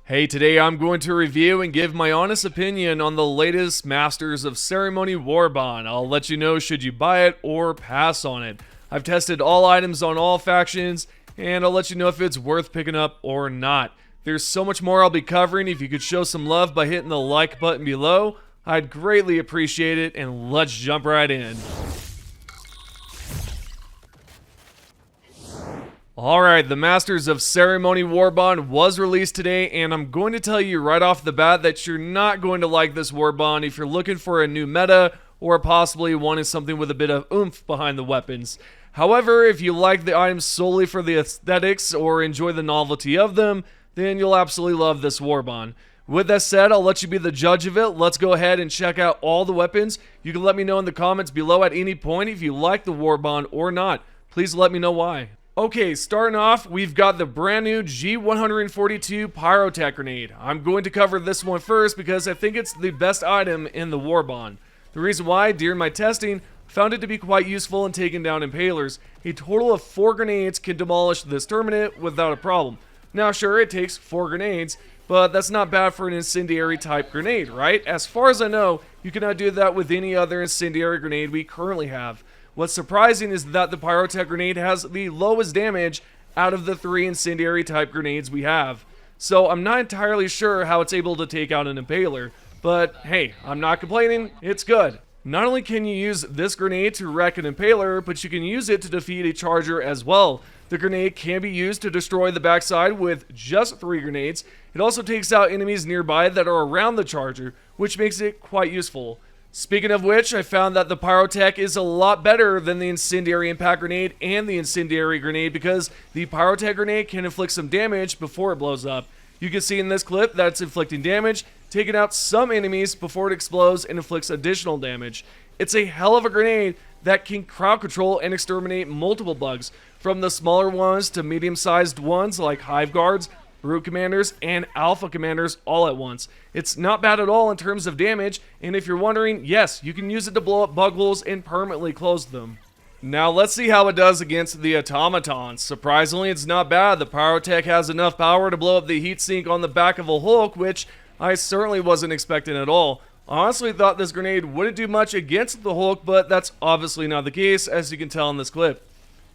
Hey, today I'm going to review and give my honest opinion on the latest Masters of Ceremony Warbond. I'll let you know should you buy it or pass on it. I've tested all items on all factions, and I'll let you know if it's worth picking up or not. There's so much more I'll be covering. If you could show some love by hitting the like button below, I'd greatly appreciate it, and let's jump right in. Alright, the Masters of Ceremony Warbond was released today, and I'm going to tell you right off the bat that you're not going to like this Warbond if you're looking for a new meta or possibly wanting something with a bit of oomph behind the weapons. However, if you like the items solely for the aesthetics or enjoy the novelty of them, then you'll absolutely love this Warbond. With that said, I'll let you be the judge of it. Let's go ahead and check out all the weapons. You can let me know in the comments below at any point if you like the Warbond or not. Please let me know why. Okay, starting off, we've got the brand new G142 Pyrotech grenade. I'm going to cover this one first because I think it's the best item in the Warbond. The reason why, during my testing, I found it to be quite useful in taking down Impalers. A total of 4 grenades can demolish this exterminate without a problem. Now sure, it takes 4 grenades, but that's not bad for an incendiary type grenade, right? As far as I know, you cannot do that with any other incendiary grenade we currently have. What's surprising is that the Pyrotech grenade has the lowest damage out of the 3 incendiary type grenades we have. So I'm not entirely sure how it's able to take out an Impaler, but hey, I'm not complaining, it's good. Not only can you use this grenade to wreck an Impaler, but you can use it to defeat a Charger as well. The grenade can be used to destroy the backside with just 3 grenades. It also takes out enemies nearby that are around the Charger, which makes it quite useful. Speaking of which, I found that the Pyrotech is a lot better than the Incendiary Impact Grenade and the Incendiary Grenade because the Pyrotech Grenade can inflict some damage before it blows up. You can see in this clip that it's inflicting damage, taking out some enemies before it explodes and inflicts additional damage. It's a hell of a grenade that can crowd control and exterminate multiple bugs, from the smaller ones to medium-sized ones like Hive Guards, Brute Commanders, and Alpha Commanders all at once. It's not bad at all in terms of damage, and if you're wondering, yes, you can use it to blow up bug holes and permanently close them. Now let's see how it does against the automatons. Surprisingly, it's not bad. The Pyrotech has enough power to blow up the heat sink on the back of a Hulk, which I certainly wasn't expecting at all. I honestly thought this grenade wouldn't do much against the Hulk, but that's obviously not the case, as you can tell in this clip.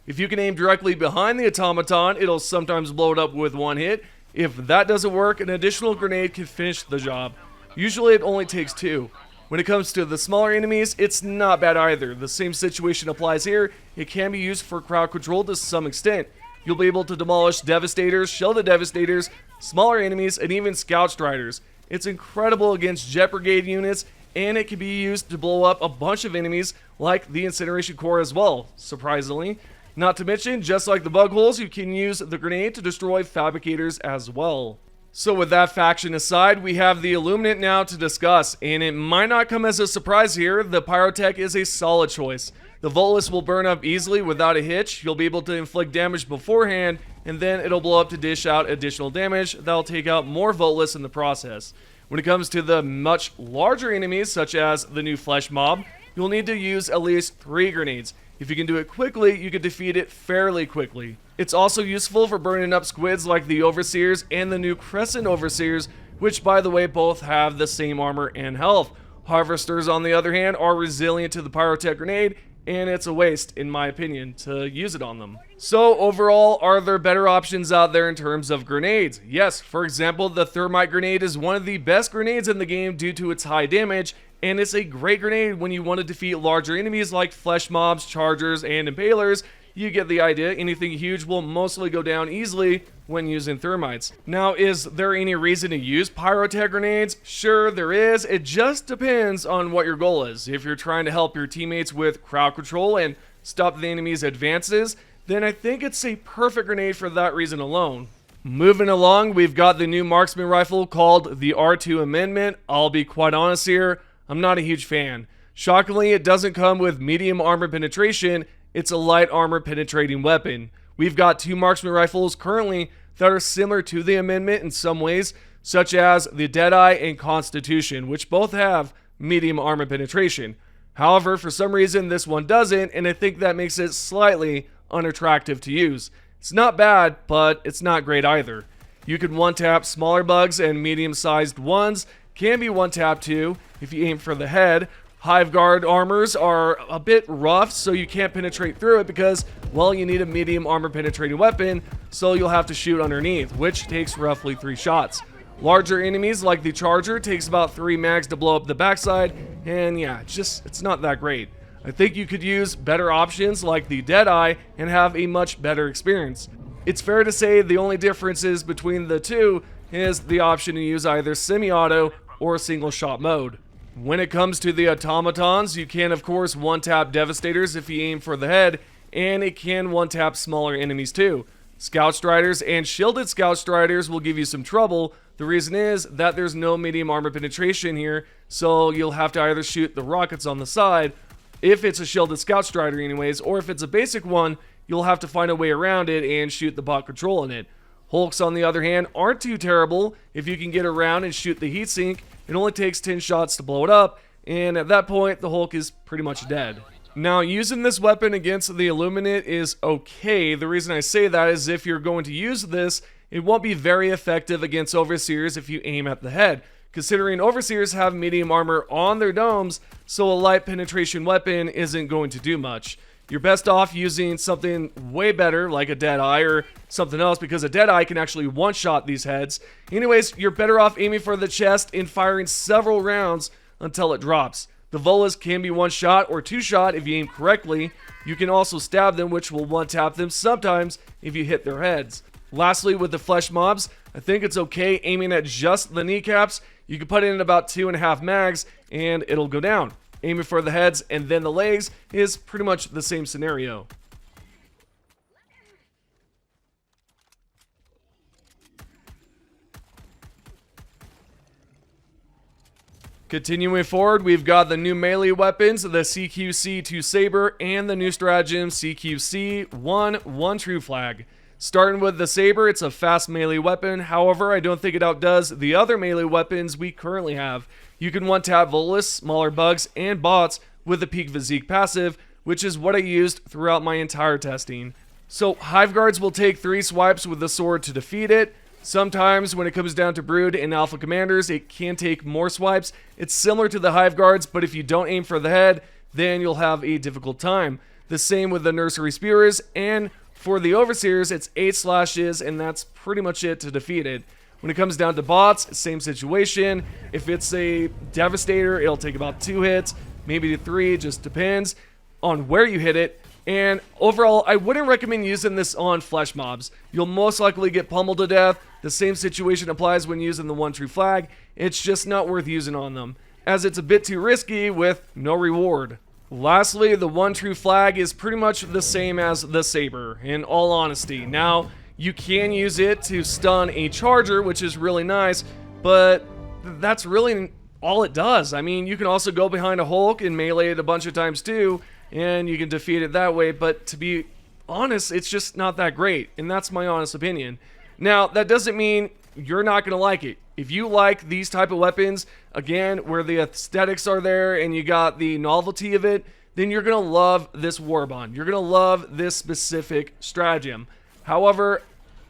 If you can aim directly behind the automaton, it'll sometimes blow it up with one hit. If that doesn't work, an additional grenade can finish the job. Usually it only takes 2. When it comes to the smaller enemies, it's not bad either. The same situation applies here. It can be used for crowd control to some extent. You'll be able to demolish Devastators, Shielded Devastators, smaller enemies, and even Scout Striders. It's incredible against Jet Brigade units, and it can be used to blow up a bunch of enemies like the Incineration Core as well, surprisingly. Not to mention, just like the bug holes, you can use the grenade to destroy fabricators as well. So with that faction aside, we have the Illuminate now to discuss, and it might not come as a surprise here, the Pyrotech is a solid choice. The Voltless will burn up easily without a hitch. You'll be able to inflict damage beforehand, and then it'll blow up to dish out additional damage that'll take out more Voltless in the process. When it comes to the much larger enemies, such as the new Flesh Mob, you'll need to use at least 3 grenades. If you can do it quickly, you can defeat it fairly quickly. It's also useful for burning up squids like the Overseers and the new Crescent Overseers, which by the way both have the same armor and health. Harvesters on the other hand are resilient to the Pyrotech grenade, and it's a waste, in my opinion, to use it on them. So overall, are there better options out there in terms of grenades? Yes, for example, the Thermite grenade is one of the best grenades in the game due to its high damage, and it's a great grenade when you want to defeat larger enemies like Flesh Mobs, Chargers, and Impalers. You get the idea. Anything huge will mostly go down easily when using Thermites. Now, is there any reason to use Pyrotech grenades? Sure, there is. It just depends on what your goal is. If you're trying to help your teammates with crowd control and stop the enemy's advances, then I think it's a perfect grenade for that reason alone. Moving along, we've got the new marksman rifle called the R2 Amendment. I'll be quite honest here, I'm not a huge fan. Shockingly, it doesn't come with medium armor penetration, it's a light armor penetrating weapon. We've got 2 marksman rifles currently that are similar to the Amendment in some ways, such as the Deadeye and Constitution, which both have medium armor penetration. However, for some reason this one doesn't, and I think that makes it slightly unattractive to use. It's not bad, but it's not great either. You can one-tap smaller bugs, and medium-sized ones can be one-tap too if you aim for the head. Hive Guard armors are a bit rough, so you can't penetrate through it because, well, you need a medium armor penetrating weapon, so you'll have to shoot underneath, which takes roughly 3 shots. Larger enemies like the Charger takes about 3 mags to blow up the backside, and yeah, it's not that great. I think you could use better options like the Deadeye and have a much better experience. It's fair to say the only differences between the two is the option to use either semi-auto or single shot mode. When it comes to the automatons, you can of course one-tap Devastators if you aim for the head, and it can one-tap smaller enemies too. Scout Striders and Shielded Scout Striders will give you some trouble. The reason is that there's no medium armor penetration here, so you'll have to either shoot the rockets on the side, if it's a Shielded Scout Strider anyways, or if it's a basic one, you'll have to find a way around it and shoot the bot control in it. Hulks, on the other hand, aren't too terrible if you can get around and shoot the heatsink. It only takes 10 shots to blow it up, and at that point, the Hulk is pretty much dead. Now, using this weapon against the Illuminate is okay. The reason I say that is if you're going to use this, it won't be very effective against Overseers if you aim at the head, considering Overseers have medium armor on their domes, so a light penetration weapon isn't going to do much. You're best off using something way better like a Deadeye or something else, because a Deadeye can actually one-shot these heads. Anyways, you're better off aiming for the chest and firing several rounds until it drops. The Volas can be one-shot or two-shot if you aim correctly. You can also stab them, which will one-tap them sometimes if you hit their heads. Lastly, with the flesh mobs, I think it's okay aiming at just the kneecaps. You can put it in about 2.5 mags and it'll go down. Aiming for the heads and then the legs is pretty much the same scenario. Continuing forward, we've got the new melee weapons, the CQC-2 Saber, and the new Stratagem CQC-1 True Flag. Starting with the Saber, it's a fast melee weapon. However, I don't think it outdoes the other melee weapons we currently have. You can one-tap Volus, smaller bugs, and bots with the Peak Physique passive, which is what I used throughout my entire testing. So, Hive Guards will take 3 swipes with the sword to defeat it. Sometimes, when it comes down to Brood and Alpha Commanders, it can take more swipes. It's similar to the Hive Guards, but if you don't aim for the head, then you'll have a difficult time. The same with the Nursery Spewers, and for the Overseers, it's 8 slashes, and that's pretty much it to defeat it. When it comes down to bots, same situation. If it's a Devastator, it'll take about 2 hits, maybe 3, just depends on where you hit it. And overall, I wouldn't recommend using this on flesh mobs. You'll most likely get pummeled to death. The same situation applies when using the 1 True Flag. It's just not worth using on them, as it's a bit too risky with no reward. Lastly, the 1 True Flag is pretty much the same as the Saber, in all honesty. Now, you can use it to stun a Charger, which is really nice, but that's really all it does. I mean, you can also go behind a Hulk and melee it a bunch of times too, and you can defeat it that way, but to be honest, it's just not that great, and that's my honest opinion. Now, that doesn't mean you're not going to like it. If you like these type of weapons, again, where the aesthetics are there and you got the novelty of it, then you're going to love this Warbond. You're going to love this specific stratagem. However,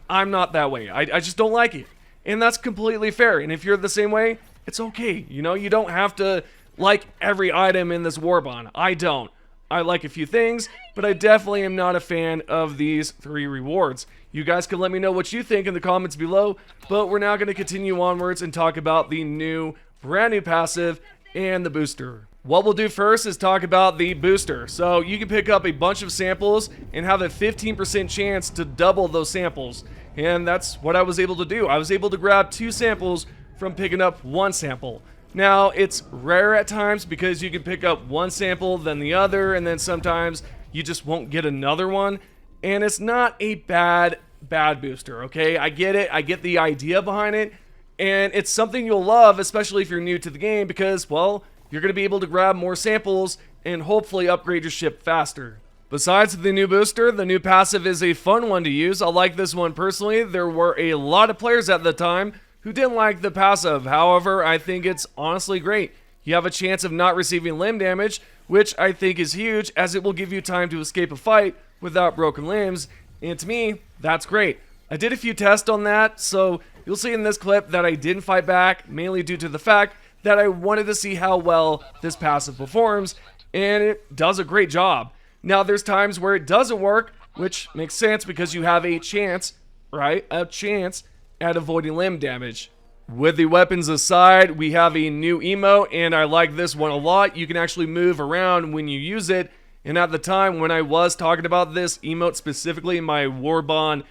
I'm not that way. I just don't like it. And that's completely fair. And if you're the same way, it's okay. You know, you don't have to like every item in this Warbond. I don't. I like a few things, but I definitely am not a fan of these 3 rewards. You guys can let me know what you think in the comments below, but we're now going to continue onwards and talk about the new, brand new passive and the booster. What we'll do first is talk about the booster. So you can pick up a bunch of samples and have a 15% chance to double those samples. And that's what I was able to do. I was able to grab 2 samples from picking up 1 sample. Now, it's rare at times because you can pick up 1 sample, then the other, and then sometimes you just won't get another one. And it's not a bad booster, okay? I get it. I get the idea behind it. And it's something you'll love, especially if you're new to the game, because, well, you're going to be able to grab more samples and hopefully upgrade your ship faster. Besides the new booster, the new passive is a fun one to use. I like this one personally. There were a lot of players at the time who didn't like the passive. However, I think it's honestly great. You have a chance of not receiving limb damage, which I think is huge, as it will give you time to escape a fight without broken limbs, and to me, that's great. I did a few tests on that, so you'll see in this clip that I didn't fight back, mainly due to the fact that I wanted to see how well this passive performs, and it does a great job. Now, there's times where it doesn't work, which makes sense because you have a chance, right? A chance at avoiding limb damage. With the weapons aside, we have a new emote, and I like this one a lot. You can actually move around when you use it, and at the time when I was talking about this emote specifically in my Warbond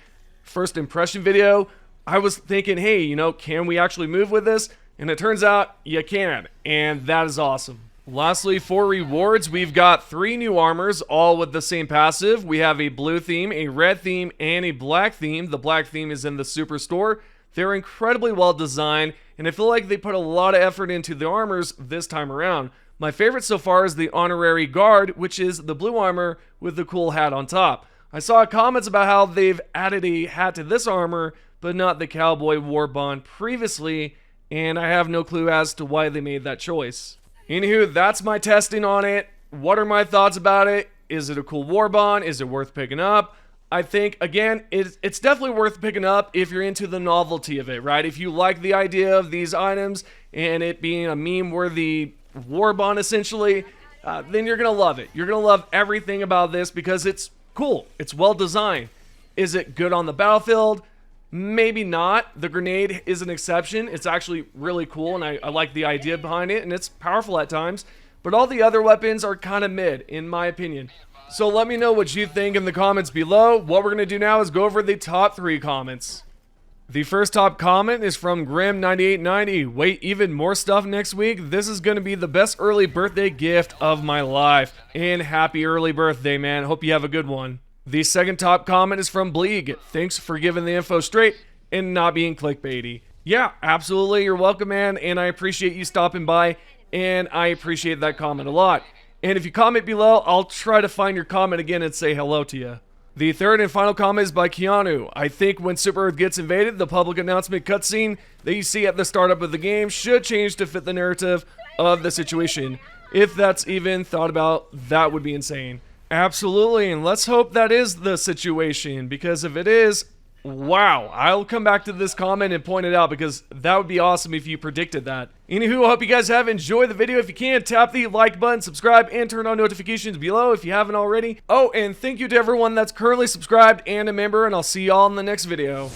first impression video, I was thinking, hey, you know, can we actually move with this? And it turns out you can, and that is awesome. Lastly, for rewards, we've got 3 new armors, all with the same passive. We have a blue theme, a red theme, and a black theme. The black theme is in the superstore. They're incredibly well designed, and I feel like they put a lot of effort into the armors this time around. My favorite so far is the honorary guard, which is the blue armor with the cool hat on top. I saw comments about how they've added a hat to this armor, but not the cowboy warbond previously, and I have no clue as to why they made that choice. Anywho, that's my testing on it. What are my thoughts about it? Is it a cool warbond? Is it worth picking up? I think, again, it's definitely worth picking up if you're into the novelty of it, right? If you like the idea of these items and it being a meme-worthy warbond, essentially, then you're going to love it. You're going to love everything about this because it's cool. It's well designed. Is it good on the battlefield? Maybe not. The grenade is an exception. It's actually really cool, and I like the idea behind it, and it's powerful at times. But all the other weapons are kind of mid, in my opinion. So let me know what you think in the comments below. What we're going to do now is go over the top 3 comments. The first top comment is from Grim9890. Wait, even more stuff next week? This is going to be the best early birthday gift of my life. And happy early birthday, man. Hope you have a good one. The second top comment is from Bleeg. Thanks for giving the info straight and not being clickbaity. Yeah, absolutely. You're welcome, man. And I appreciate you stopping by. And I appreciate that comment a lot. And if you comment below, I'll try to find your comment again and say hello to you. The third and final comment is by Keanu. I think when Super Earth gets invaded, the public announcement cutscene that you see at the startup of the game should change to fit the narrative of the situation. If that's even thought about, that would be insane. Absolutely, and let's hope that is the situation, because if it is, wow, I'll come back to this comment and point it out because that would be awesome if you predicted that. Anywho, I hope you guys have enjoyed the video. If you can, tap the like button, subscribe, and turn on notifications below if you haven't already. Oh, and thank you to everyone that's currently subscribed and a member, and I'll see y'all in the next video.